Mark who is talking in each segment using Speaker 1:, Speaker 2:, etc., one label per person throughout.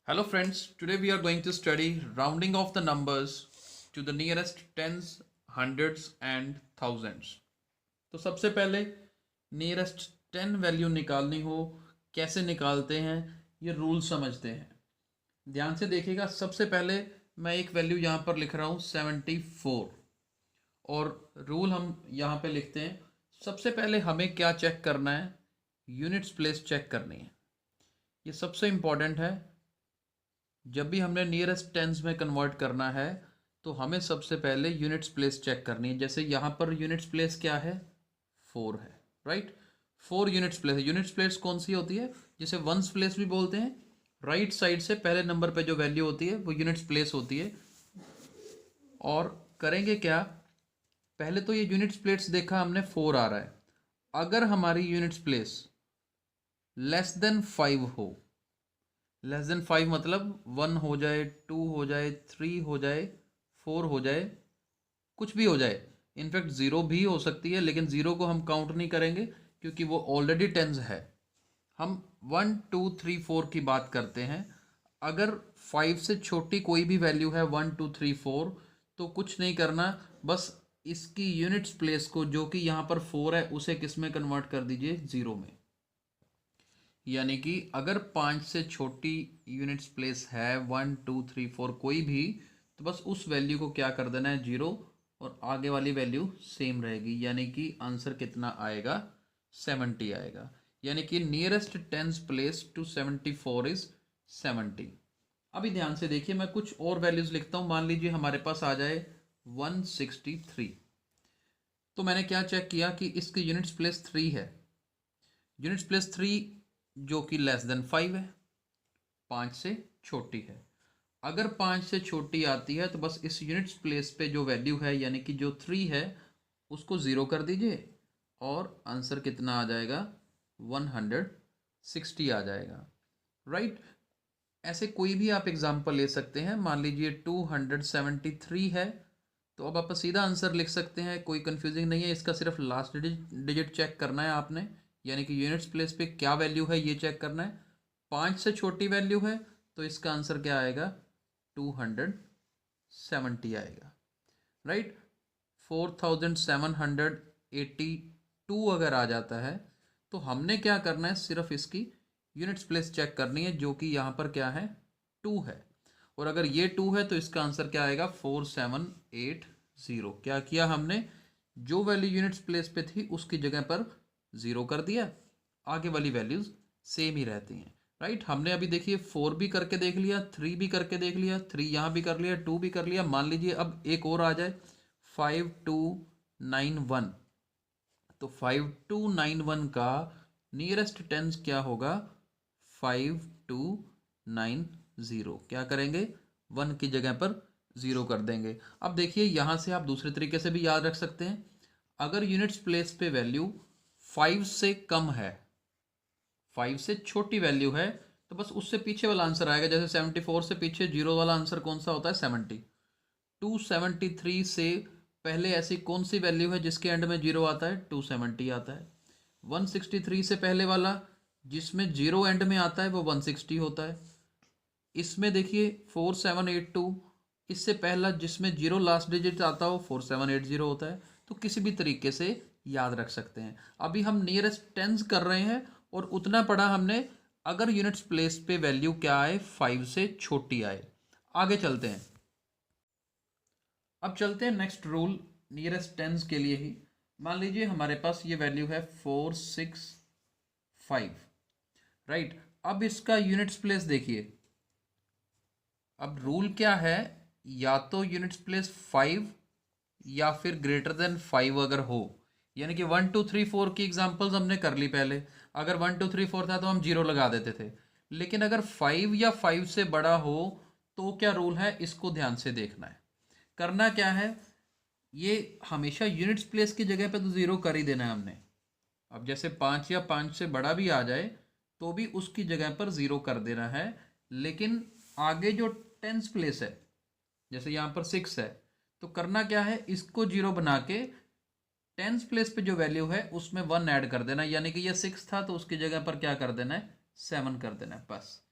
Speaker 1: Hello friends, today we are going to study rounding off the numbers to the nearest tens, hundreds and thousands. तो सबसे पहले nearest 10 value निकालनी हो कैसे निकालते हैं ये रूल समझते हैं। ध्यान से देखिएगा, सबसे पहले मैं एक वैल्यू यहाँ पर लिख रहा हूँ 74 और रूल हम यहाँ पे लिखते हैं। सबसे पहले हमें क्या चेक करना है, यूनिट्स प्लेस चेक करनी है। ये सबसे इम्पॉर्टेंट है। जब भी हमने नियरेस्ट टेंस में कन्वर्ट करना है तो हमें सबसे पहले यूनिट्स प्लेस चेक करनी है। जैसे यहाँ पर यूनिट्स प्लेस क्या है, 4 है, राइट। 4 यूनिट्स प्लेस है। यूनिट्स प्लेस कौन सी होती है, जिसे वंस प्लेस भी बोलते हैं। राइट साइड से पहले नंबर पे जो वैल्यू होती है वो यूनिट्स प्लेस होती है। और करेंगे क्या, पहले तो ये यूनिट्स प्लेस देखा हमने 4 आ रहा है। अगर हमारी यूनिट्स प्लेस लेस देन 5 हो, लेस देन 5 मतलब 1 हो जाए, 2 हो जाए, 3 हो जाए, 4 हो जाए, कुछ भी हो जाए, इनफैक्ट 0 भी हो सकती है, लेकिन 0 को हम काउंट नहीं करेंगे क्योंकि वो ऑलरेडी टेंस है। हम 1 2 3 4 की बात करते हैं। अगर 5 से छोटी कोई भी वैल्यू है 1 2 3 4 तो कुछ नहीं करना, बस इसकी यूनिट्स प्लेस को जो कि यहाँ पर 4 है उसे किस में कन्वर्ट कर दीजिए, 0 में। यानी कि अगर 5 से छोटी यूनिट्स प्लेस है 1 2 3 4 कोई भी, तो बस उस वैल्यू को क्या कर देना है, 0, और आगे वाली वैल्यू सेम रहेगी। यानी कि आंसर कितना आएगा, 70 आएगा। यानी कि nearest tens place to 74 is 70। अभी ध्यान से देखिए, मैं कुछ और वैल्यूज लिखता हूँ। मान लीजिए हमारे पास आ जाए 163, तो मैंने क्या चेक किया कि इसकी यूनिट्स प्लेस 3 है। यूनिट्स प्लेस 3 जो कि लेस देन 5 है, 5 से छोटी है। अगर 5 से छोटी आती है तो बस इस यूनिट्स प्लेस पे जो वैल्यू है यानी कि जो 3 है उसको 0 कर दीजिए और आंसर कितना आ जाएगा, 160 आ जाएगा, राइट। ऐसे कोई भी आप एग्जांपल ले सकते हैं। मान लीजिए 273 है, तो अब आप सीधा आंसर लिख सकते हैं, कोई कंफ्यूजिंग नहीं है। इसका सिर्फ लास्ट डिजिट चेक करना है आपने, यानी कि यूनिट्स प्लेस पे क्या वैल्यू है ये चेक करना है। 5 से छोटी वैल्यू है तो इसका आंसर क्या आएगा, 270 आएगा, राइट। 4782 अगर आ जाता है तो हमने क्या करना है, सिर्फ इसकी यूनिट्स प्लेस चेक करनी है जो कि यहाँ पर क्या है, 2 है। और अगर ये 2 है तो इसका आंसर क्या आएगा, 4780। क्या किया हमने, जो वैल्यू यूनिट्स प्लेस पे थी उसकी जगह पर 0 कर दिया, आगे वाली वैल्यूज सेम ही रहती हैं, राइट। हमने अभी देखिए 4 भी करके देख लिया, 3 भी करके देख लिया, 3 यहाँ भी कर लिया, 2 भी कर लिया। मान लीजिए अब एक और आ जाए 5291, तो 5291 का नियरेस्ट टेंस क्या होगा, 5290। क्या करेंगे, 1 की जगह पर 0 कर देंगे। अब देखिए यहाँ से आप दूसरे तरीके से भी याद रख सकते हैं। अगर यूनिट्स प्लेस पे वैल्यू 5 से कम है, 5 से छोटी वैल्यू है, तो बस उससे पीछे वाला आंसर आएगा। जैसे 74 से पीछे 0 वाला आंसर कौन सा होता है, 70। 273 से पहले ऐसी कौन सी वैल्यू है जिसके एंड में 0 आता है, 270 आता है। 163 से पहले वाला जिसमें 0 एंड में आता है वो 160 होता है। इसमें देखिए 4782, इससे पहला जिसमें 0 लास्ट डिजिट आता हो 4780 होता है। तो किसी भी तरीके से याद रख सकते हैं। अभी हम नियरेस्ट टेंस कर रहे हैं और उतना पढ़ा हमने। अगर यूनिट्स प्लेस पे वैल्यू क्या आए, 5 से छोटी आए। आगे चलते हैं। अब चलते हैं नेक्स्ट रूल, नियरेस्ट टेंस के लिए ही। मान लीजिए हमारे पास ये वैल्यू है 465, राइट। अब इसका यूनिट्स प्लेस देखिए। अब रूल क्या है, या तो यूनिट्स प्लेस 5 या फिर ग्रेटर देन 5 अगर हो, यानी कि 1 2 3 4 की एग्जांपल्स हमने कर ली पहले। अगर 1 2 3 4 था तो हम 0 लगा देते थे। लेकिन अगर 5 या 5 से बड़ा हो तो क्या रूल है, इसको ध्यान से देखना है। करना क्या है, ये हमेशा यूनिट्स प्लेस की जगह पे तो 0 कर ही देना है हमने। अब जैसे 5 या 5 से बड़ा भी आ जाए तो भी उसकी जगह पर 0 कर देना है। लेकिन आगे जो टेंस प्लेस है, जैसे यहाँ पर 6 है, तो करना क्या है, इसको 0 बना के टेंस प्लेस पे जो वैल्यू है उसमें 1 ऐड कर देना। यानी कि ये 6 था तो उसकी जगह पर क्या कर देना है, 7 कर देना है, बस।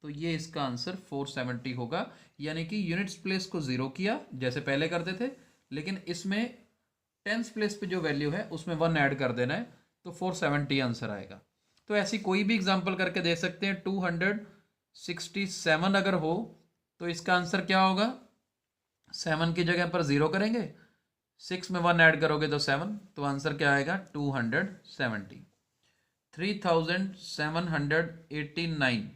Speaker 1: तो ये इसका आंसर 470 होगा। यानी कि यूनिट्स प्लेस को ज़ीरो किया जैसे पहले करते थे, लेकिन इसमें टेंस प्लेस पे जो वैल्यू है उसमें 1 ऐड कर देना है, तो 470 आंसर आएगा। तो ऐसी कोई भी एग्जांपल करके दे सकते हैं। 267 अगर हो तो इसका आंसर क्या होगा? 7 की जगह पर 0 करेंगे, 6 में 1 ऐड करोगे तो 7, तो आंसर क्या आएगा? 270। 3789,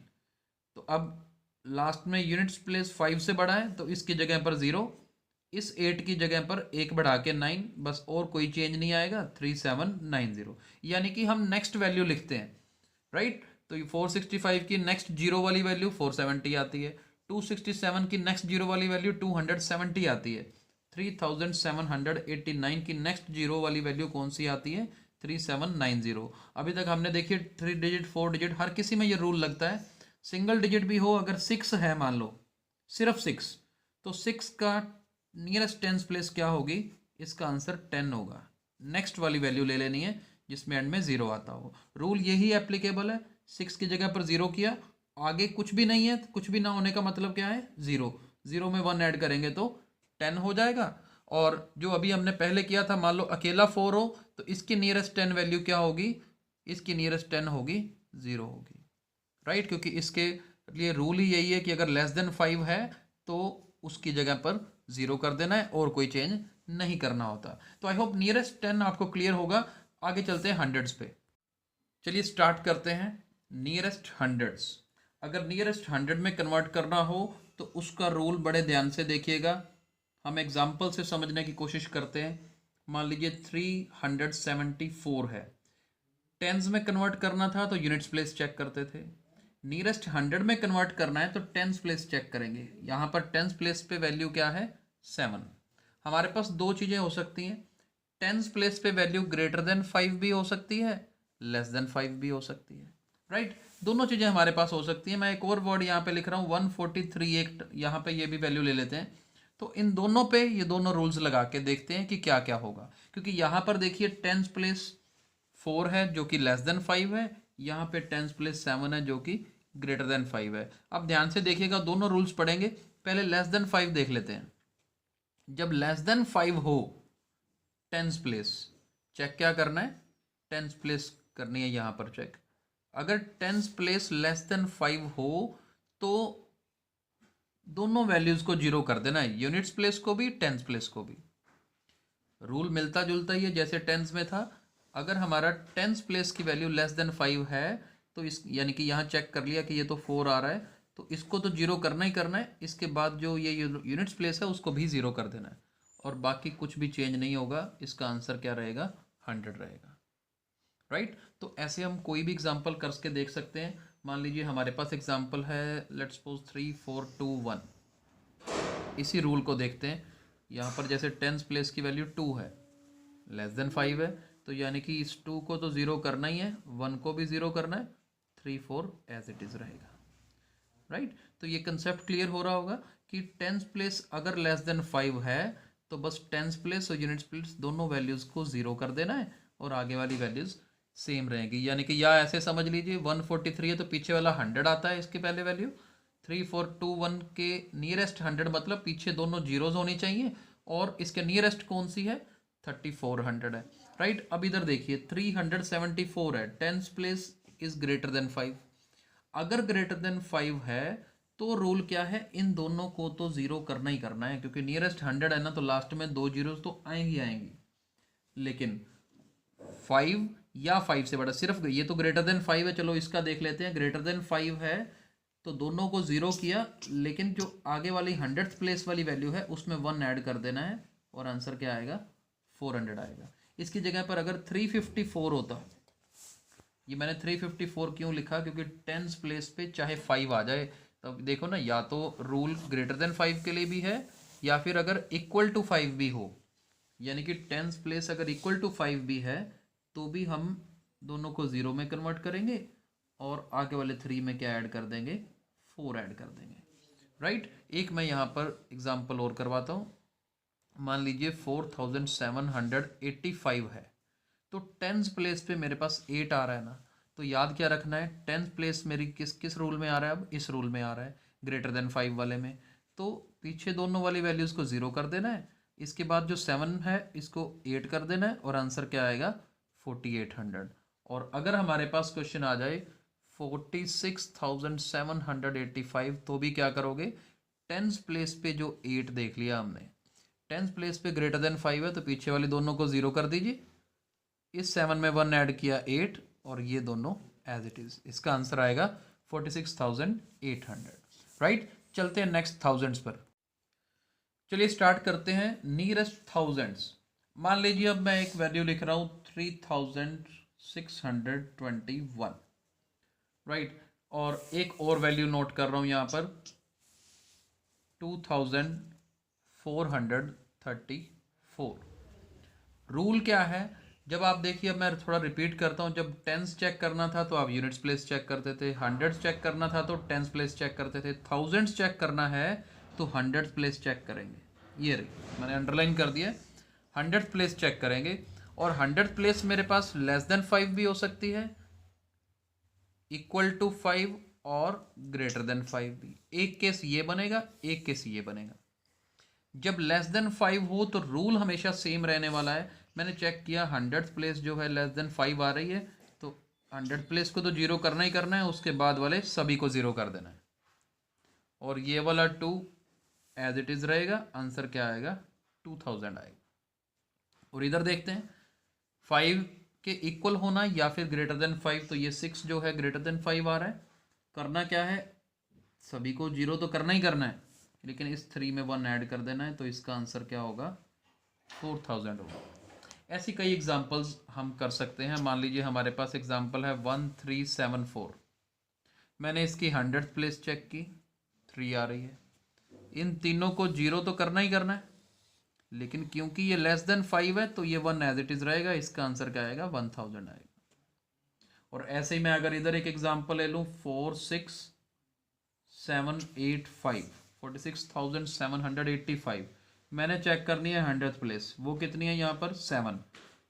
Speaker 1: तो अब लास्ट में यूनिट्स प्लेस 5 से बड़ा है तो इसकी जगह पर 0, इस 8 की जगह पर 1 बढ़ा के 9, बस और कोई चेंज नहीं आएगा, 3790। यानी कि हम नेक्स्ट वैल्यू लिखते हैं, राइट। तो ये 465 की नेक्स्ट जीरो वाली वैल्यू 470 आती है, 267 की नेक्स्ट जीरो वाली वैल्यू 270 आती है, 3789 की नेक्स्ट जीरो वाली वैल्यू कौन सी आती है? 3790। अभी तक हमने देखिए 3 डिजिट 4 डिजिट हर किसी में ये रूल लगता है, सिंगल डिजिट भी हो, अगर 6 है मान लो, सिर्फ 6, तो 6 का नियरेस्ट टेंस प्लेस क्या होगी? इसका आंसर 10 होगा। नेक्स्ट वाली वैल्यू ले लेनी है जिसमें एंड में 0 आता हो। रूल यही एप्लीकेबल है। 6 की जगह पर 0 किया, आगे कुछ भी नहीं है, कुछ भी ना होने का मतलब क्या है? 0। 0 में 1 ऐड करेंगे तो 10 हो जाएगा। और जो अभी हमने पहले किया था, मान लो अकेला 4 हो तो इसकी नियरेस्ट 10 वैल्यू क्या होगी? इसकी नियरेस्ट 10 होगी, 0 होगी, राइट। क्योंकि इसके लिए रूल ही यही है कि अगर लेस देन 5 है तो उसकी जगह पर 0 कर देना है और कोई चेंज नहीं करना होता। तो आई होप नियरेस्ट 10 आपको क्लियर होगा। आगे चलते हैं हंड्रेड्स पे। चलिए स्टार्ट करते हैं नियरेस्ट हंड्रेड्स। अगर नियरेस्ट 100 में कन्वर्ट करना हो तो उसका रूल बड़े ध्यान से देखिएगा। हम एग्जाम्पल से समझने की कोशिश करते हैं। मान लीजिए 374 है, टेंस में कन्वर्ट करना था तो यूनिट्स प्लेस चेक करते थे। नियरेस्ट 100 में कन्वर्ट करना है तो टेंस प्लेस चेक करेंगे। यहाँ पर टेंस प्लेस पे वैल्यू क्या है? 7। हमारे पास दो चीज़ें हो सकती हैं, टेंस प्लेस पे वैल्यू ग्रेटर देन 5 भी हो सकती है, लेस देन 5 भी हो सकती है, राइट। दोनों चीज़ें हमारे पास हो सकती हैं। मैं एक और वर्ड यहाँ पे लिख रहा हूँ 143, एक यहाँ पे ये भी वैल्यू ले लेते हैं। तो इन दोनों पे ये दोनों रूल्स लगा के देखते हैं कि क्या क्या होगा। क्योंकि यहाँ पर देखिए टेंस प्लेस 4 है जो कि लेस देन 5 है, यहाँ पे टेंस प्लेस 7 है जो कि ग्रेटर देन 5 है। अब ध्यान से देखिएगा, दोनों रूल्स पढ़ेंगे। पहले लेस देन 5 देख लेते हैं। जब लेस देन 5 हो, टेंस प्लेस चेक क्या करना है? टेंस प्लेस करनी है यहाँ पर चेक। अगर टेंस प्लेस लेस देन 5 हो तो दोनों वैल्यूज को 0 कर देना है, यूनिट्स प्लेस को भी, टेंस प्लेस को भी। रूल मिलता जुलता ही है जैसे टेंस में था। अगर हमारा टेंस प्लेस की वैल्यू लेस देन 5 है तो इस यानी कि यहाँ चेक कर लिया कि ये तो 4 आ रहा है, तो इसको तो 0 करना ही करना है। इसके बाद जो ये यूनिट्स प्लेस है उसको भी 0 कर देना है, और बाकी कुछ भी चेंज नहीं होगा। इसका आंसर क्या रहेगा? 100 रहेगा, राइट। तो ऐसे हम कोई भी एग्जांपल करके देख सकते हैं। मान लीजिए हमारे पास एग्जांपल है, लेट्स सपोज 3 4 2 1। इसी रूल को देखते हैं। यहाँ पर जैसे टेंस प्लेस की वैल्यू 2 है, लेस देन 5 है, तो यानी कि इस 2 को तो 0 करना ही है, 1 को भी 0 करना है, 3 4 एज इट इज़ रहेगा, राइट। तो ये कंसेप्ट क्लियर हो रहा होगा कि टेंस प्लेस अगर लेस देन 5 है तो बस टेंस प्लेस और यूनिट्स प्लेस दोनों वैल्यूज़ को 0 कर देना है और आगे वाली वैल्यूज़ सेम रहेगी। यानी कि या ऐसे समझ लीजिए 143 है तो पीछे वाला 100 आता है, इसकी पहले वैल्यू 3421 के नियरेस्ट 100 मतलब पीछे दोनों जीरोज होनी चाहिए, और इसके नियरेस्ट कौन सी है? 3400 है, राइट। अब इधर देखिए 374 है, tens place is greater than 5। अगर ग्रेटर देन 5 है तो रूल क्या है? इन दोनों को तो 0 करना ही करना है, क्योंकि नियरेस्ट 100 है ना, तो लास्ट में 2 जीरोज तो आएंगी आएंगी। लेकिन 5 या 5 से बड़ा, सिर्फ ये तो ग्रेटर देन 5 है, चलो इसका देख लेते हैं। ग्रेटर देन 5 है तो दोनों को 0 किया, लेकिन जो आगे वाली 100th प्लेस वाली वैल्यू है उसमें 1 ऐड कर देना है, और आंसर क्या आएगा? 400 आएगा। इसकी जगह पर अगर 354 होता, ये मैंने 354 क्यों लिखा? क्योंकि टेंस प्लेस पे चाहे 5 आ जाए, तो देखो ना, या तो रूल ग्रेटर देन 5 के लिए भी है, या फिर अगर इक्वल टू 5 भी हो, यानी कि टेंस प्लेस अगर इक्वल टू 5 भी है तो भी हम दोनों को 0 में कन्वर्ट करेंगे, और आगे वाले 3 में क्या ऐड कर देंगे? 4 ऐड कर देंगे, राइट। एक मैं यहाँ पर एग्जाम्पल और करवाता हूँ। मान लीजिए 4785 है, तो टेंस प्लेस पे मेरे पास 8 आ रहा है ना, तो याद क्या रखना है, 10th प्लेस मेरी किस किस रूल में आ रहा है, अब इस रूल में आ रहा है, ग्रेटर देन 5 वाले में। तो पीछे दोनों वाली वैल्यूज़ को 0 कर देना है, इसके बाद जो 7 है इसको 8 कर देना है, और आंसर क्या आएगा 4800। और अगर हमारे पास क्वेश्चन आ जाए 46,785, तो भी क्या करोगे, 10th प्लेस पे जो 8 देख लिया हमने, 10th प्लेस पे ग्रेटर देन 5 है, तो पीछे वाली दोनों को 0 कर दीजिए, इस 7 में 1 ऐड किया 8, और ये दोनों एज इट इज, इसका आंसर आएगा 46,800। राइट, चलते हैं नेक्स्ट थाउजेंड्स पर। चलिए स्टार्ट करते हैं नियरेस्ट थाउजेंड्स। मान लीजिए अब मैं एक वैल्यू लिख रहा हूँ 3621, राइट, और एक और वैल्यू नोट कर रहा हूँ यहाँ पर 2434। रूल क्या है, जब आप देखिए, अब मैं थोड़ा रिपीट करता हूँ, जब टेंस चेक करना था तो आप यूनिट्स प्लेस चेक करते थे, हंड्रेड्स चेक करना था तो टेंस प्लेस चेक करते थे, थाउजेंड्स चेक करना है तो हंड्रेड्स प्लेस चेक करेंगे। ये रही, मैंने अंडरलाइन कर दिया, हंड्रेड प्लेस चेक करेंगे। और हंड्रेड प्लेस मेरे पास लेस देन 5 भी हो सकती है, इक्वल टू 5 और ग्रेटर देन 5 भी। एक केस ये बनेगा, एक केस ये बनेगा। जब लेस देन 5 हो तो रूल हमेशा सेम रहने वाला है। मैंने चेक किया 100th प्लेस जो है लेस देन 5 आ रही है, तो 100 प्लेस को तो 0 करना ही करना है, उसके बाद वाले सभी को 0 कर देना है, और ये वाला 2 एज इट इज़ रहेगा। आंसर क्या आएगा, 2000 आएगा। और इधर देखते हैं 5 के इक्वल होना या फिर ग्रेटर देन 5, तो ये 6 जो है ग्रेटर देन 5 आ रहा है। करना क्या है, सभी को 0 तो करना ही करना है, लेकिन इस 3 में 1 ऐड कर देना है, तो इसका आंसर क्या होगा 4000 होगा। ऐसी कई एग्जांपल्स हम कर सकते हैं। मान लीजिए हमारे पास एग्जांपल है 1374, मैंने इसकी 100th प्लेस चेक की, 3 आ रही है। इन तीनों को 0 तो करना ही करना है, लेकिन क्योंकि ये लेस देन 5 है तो ये 1 एज इट इज रहेगा, इसका आंसर क्या आएगा 1000 आएगा। और ऐसे ही मैं अगर इधर एक एग्जांपल ले लूँ 46,785, मैंने चेक करनी है 100th प्लेस, वो कितनी है यहाँ पर 7।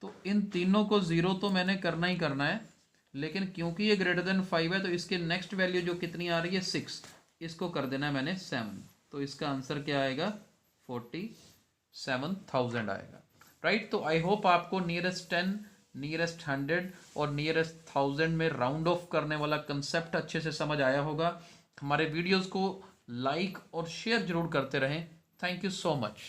Speaker 1: तो इन तीनों को 0 तो मैंने करना ही करना है, लेकिन क्योंकि ये ग्रेटर देन 5 है तो इसके नेक्स्ट वैल्यू जो कितनी आ रही है 6, इसको कर देना है मैंने 7, तो इसका आंसर क्या आएगा 47,000 आएगा। राइट, तो आई होप आपको नियरेस्ट 10, नियरेस्ट 100 और नियरेस्ट 1000 में राउंड ऑफ करने वाला कंसेप्ट अच्छे से समझ आया होगा। हमारे वीडियोस को लाइक और शेयर जरूर करते रहें। Thank you so much.